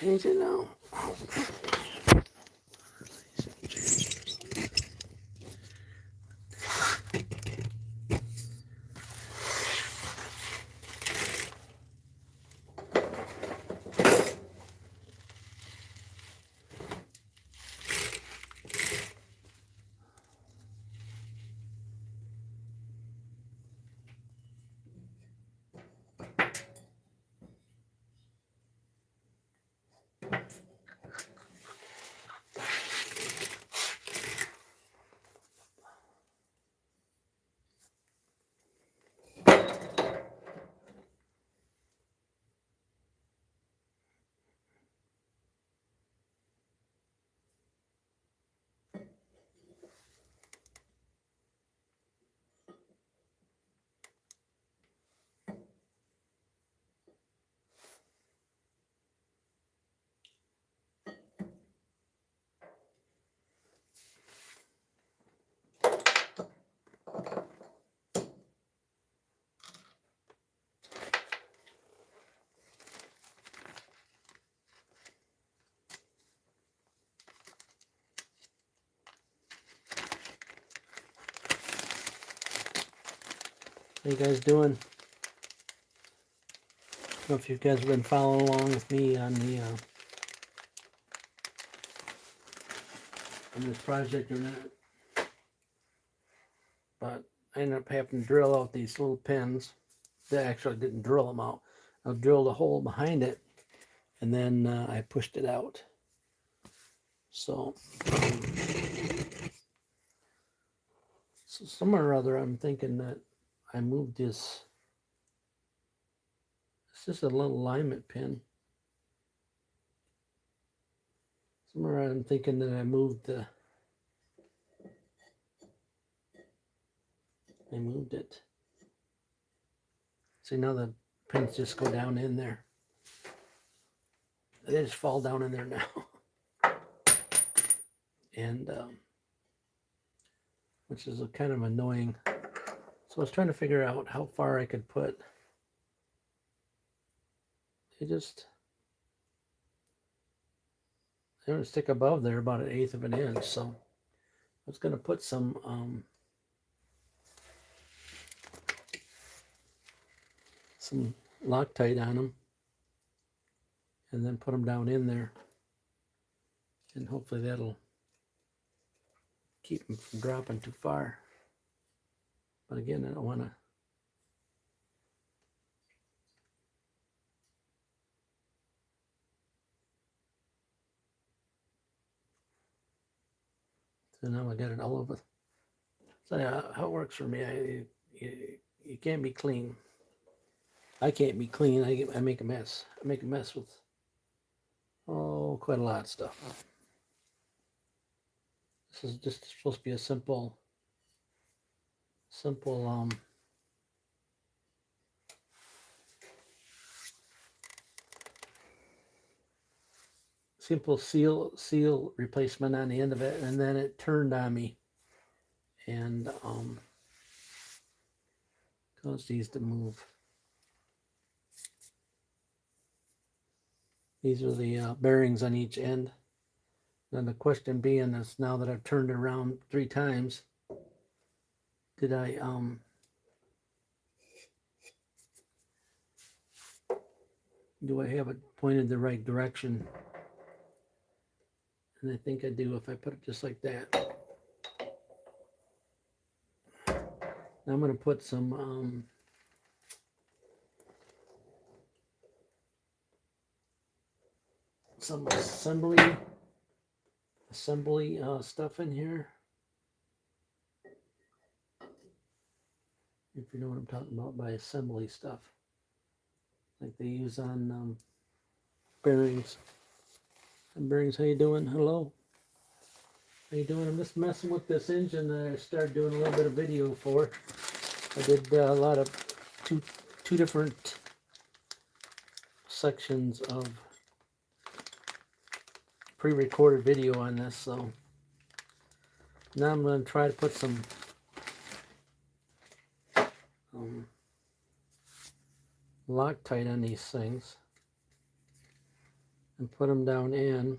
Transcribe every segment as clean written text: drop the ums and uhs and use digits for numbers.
Change it now. How you guys doing? I don't know if you guys have been following along with me on the on this project or not, but I ended up having to drill out these little pins. They actually didn't drill them out. I drilled a hole behind it, and then I pushed it out. So somewhere or other, I'm thinking that I moved this. It's just a little alignment pin. Somewhere I'm thinking that I moved it. See, now the pins just go down in there. They just fall down in there now. And which is kind of annoying. So I was trying to figure out how far I could put. They don't stick above there about 1/8 of an inch. So I was going to put some Loctite on them, and then put them down in there, and hopefully that'll keep them from dropping too far. But again, I don't want to. So now I got it all over. So how it works for me, you can't be clean. I can't be clean. I make a mess. I make a mess with quite a lot of stuff. This is just supposed to be a simple seal replacement on the end of it, and then it turned on me and caused these to move. These are the bearings on each end. Then the question being is, now that I've turned it around 3 times, did I do I have it pointed the right direction? And I think I do if I put it just like that. Now I'm going to put some assembly stuff in here. If you know what I'm talking about by assembly stuff, like they use on bearings. And bearings, how you doing? Hello. How you doing? I'm just messing with this engine that I started doing a little bit of video for. I did a lot of two different sections of pre-recorded video on this, so now I'm going to try to put some Loctite on these things. and put them down in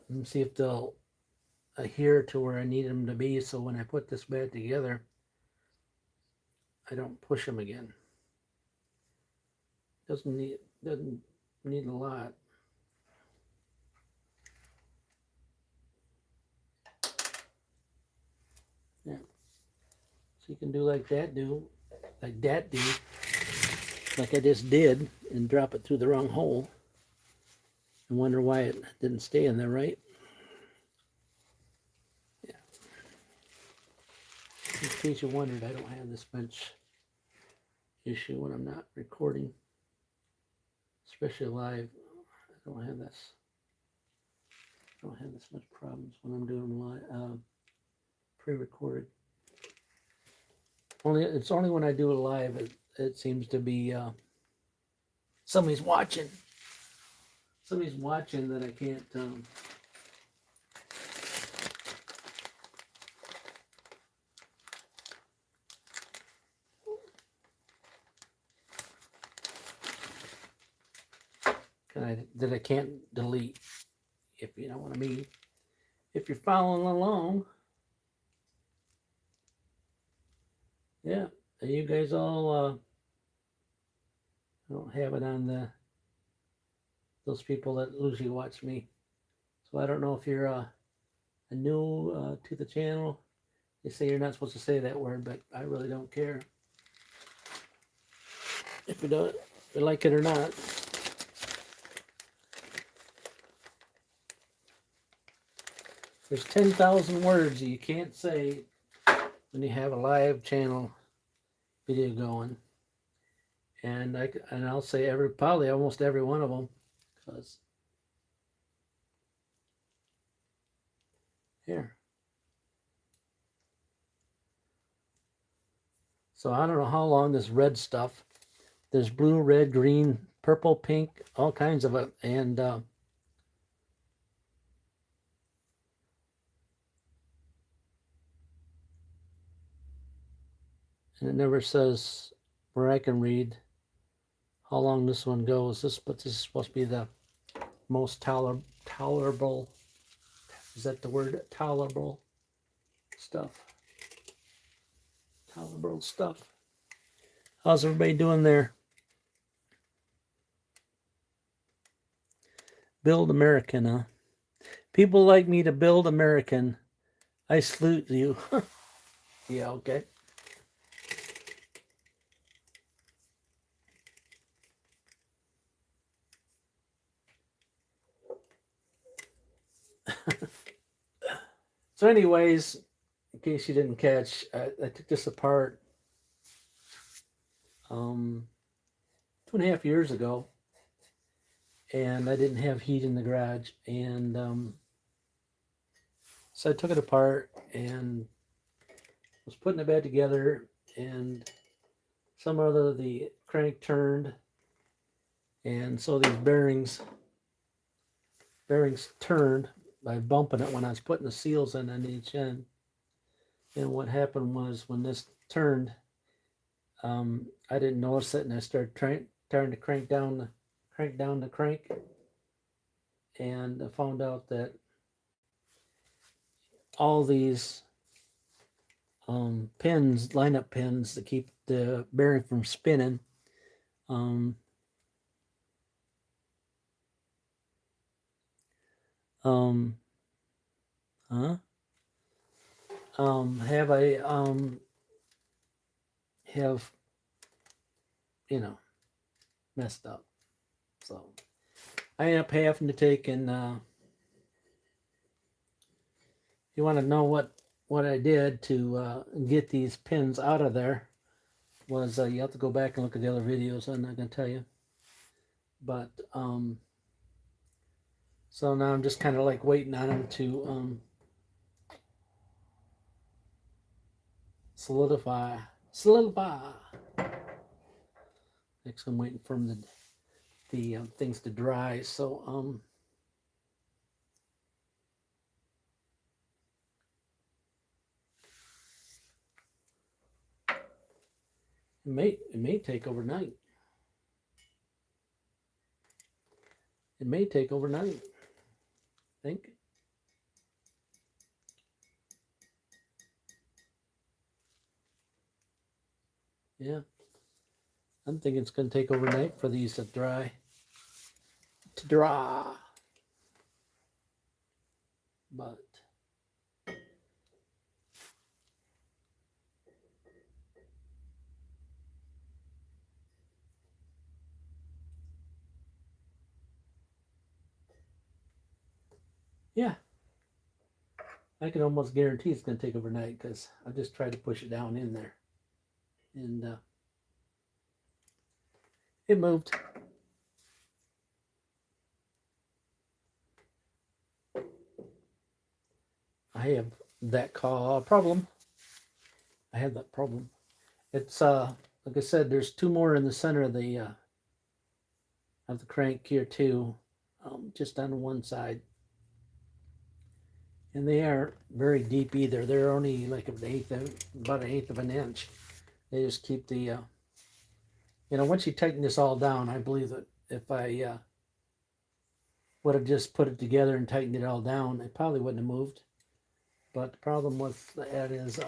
and see if they'll adhere to where I need them to be, so when I put this back together I don't push them again. Doesn't need a lot. Yeah. So you can do like that, like I just did, and drop it through the wrong hole and wonder why it didn't stay in there right. Yeah. In case you wondered, I don't have this bench issue when I'm not recording, especially live. I don't have this. I don't have this much problems when I'm doing live, pre-recorded. It's only when I do it live it seems to be somebody's watching. Somebody's watching that I can't. That I can't delete, if you know what I mean. If you're following along, yeah, you guys all I don't have it on those people that usually watch me, so I don't know if you're a new to the channel. They say you're not supposed to say that word, but I really don't care if you like it or not. There's 10,000 words that you can't say when you have a live channel video going, and I'll say probably almost every one of them, because here. So I don't know how long this red stuff. There's blue, red, green, purple, pink, all kinds of it, and it never says where I can read how long this one goes. But this is supposed to be the most tolerable. Is that the word? Tolerable stuff. Tolerable stuff. How's everybody doing there? Build American, huh? People like me to build American. I salute you. Yeah, okay. So anyways, in case you didn't catch, I took this apart 2.5 years ago, and I didn't have heat in the garage, and so I took it apart and was putting it back together, and somehow the crank turned, and so these bearings turned by bumping it when I was putting the seals in on each end. And what happened was, when this turned, I didn't notice it, and I started trying to crank down the crank, and I found out that all these pins, lineup pins that keep the bearing from spinning, have messed up. So I ended up having to take, and you want to know what I did to get these pins out of there was, you have to go back and look at the other videos. I'm not going to tell you, but so now I'm just kind of like waiting on them to solidify. Next, I'm waiting for them the things to dry. So it may take overnight. It may take overnight, I think. Yeah. I'm thinking it's going to take overnight for these to dry. But yeah, I can almost guarantee it's going to take overnight because I just tried to push it down in there. And it moved. I have that problem. I have that problem. It's like I said, there's two more in the center of the crank here too, just on one side. And they aren't very deep either. They're only like about an eighth of an inch. They just keep the, you know, once you tighten this all down, I believe that if I would have just put it together and tightened it all down, it probably wouldn't have moved. But the problem with that is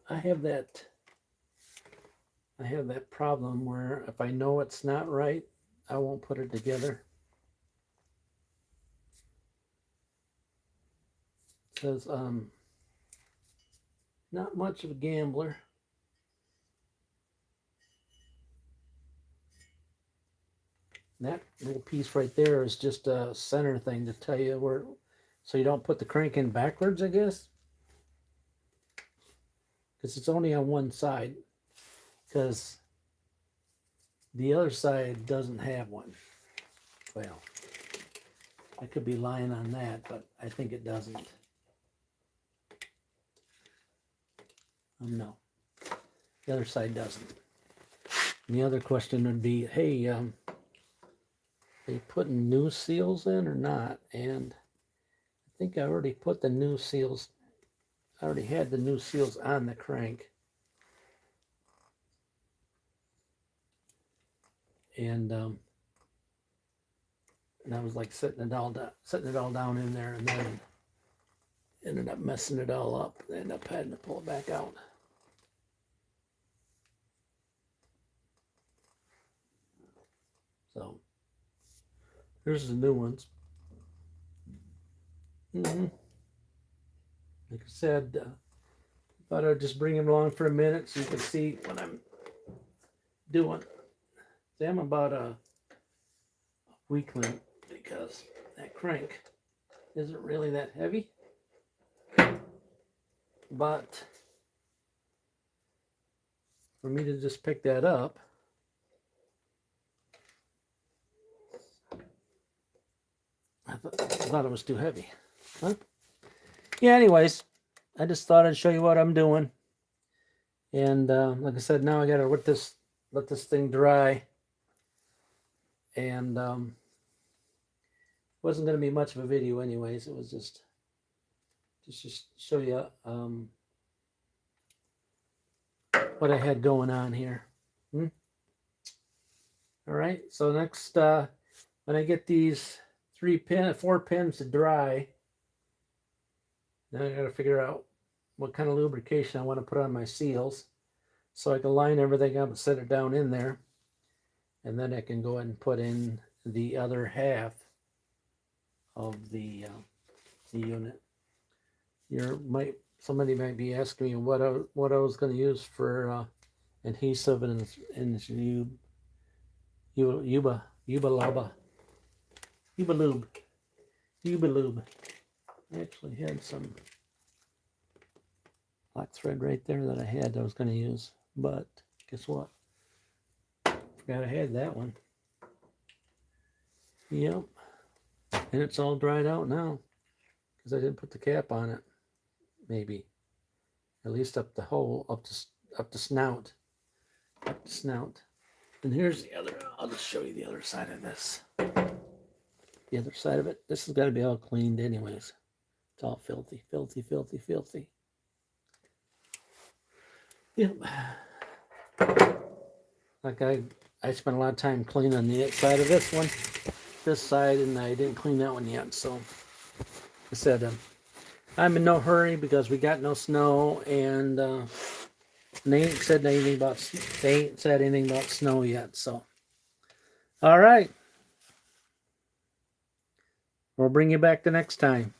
I have that problem where if I know it's not right, I won't put it together. Because not much of a gambler. That little piece right there is just a center thing to tell you where, so you don't put the crank in backwards, I guess. Because it's only on one side. Because the other side doesn't have one. Well, I could be lying on that, but I think it doesn't. No, the other side doesn't. And the other question would be, hey, they putting new seals in or not? And I think I already put the new seals. I already had the new seals on the crank. And I was like setting it all down in there, and then ended up messing it all up. I ended up having to pull it back out. So here's the new ones. Like I said, thought I'd just bring them along for a minute so you can see what I'm doing. See, I'm about a weakling because that crank isn't really that heavy. But for me to just pick that up, I thought it was too heavy. Huh? Yeah, anyways, I just thought I'd show you what I'm doing. And like I said, now I gotta let this thing dry. And wasn't gonna be much of a video anyways. It was just show you what I had going on here. All right, so next when I get these 4 pins to dry, then I gotta figure out what kind of lubrication I want to put on my seals so I can line everything up and set it down in there, and then I can go ahead and put in the other half of the unit. Somebody might be asking me what I was going to use for adhesive in this Yuba lube. I actually had some black thread right there that I was going to use, but guess what? Forgot I had that one. Yep, and it's all dried out now because I didn't put the cap on it. Maybe at least up the hole, up the snout. And here's the other. I'll just show you the other side of this. The other side of it. This has got to be all cleaned anyways. It's all filthy. Yep. Like I I spent a lot of time cleaning the inside of this one, this side, and I didn't clean that one yet. So I said I'm in no hurry because we got no snow, and they ain't said anything about snow yet. So all right, we'll bring you back the next time.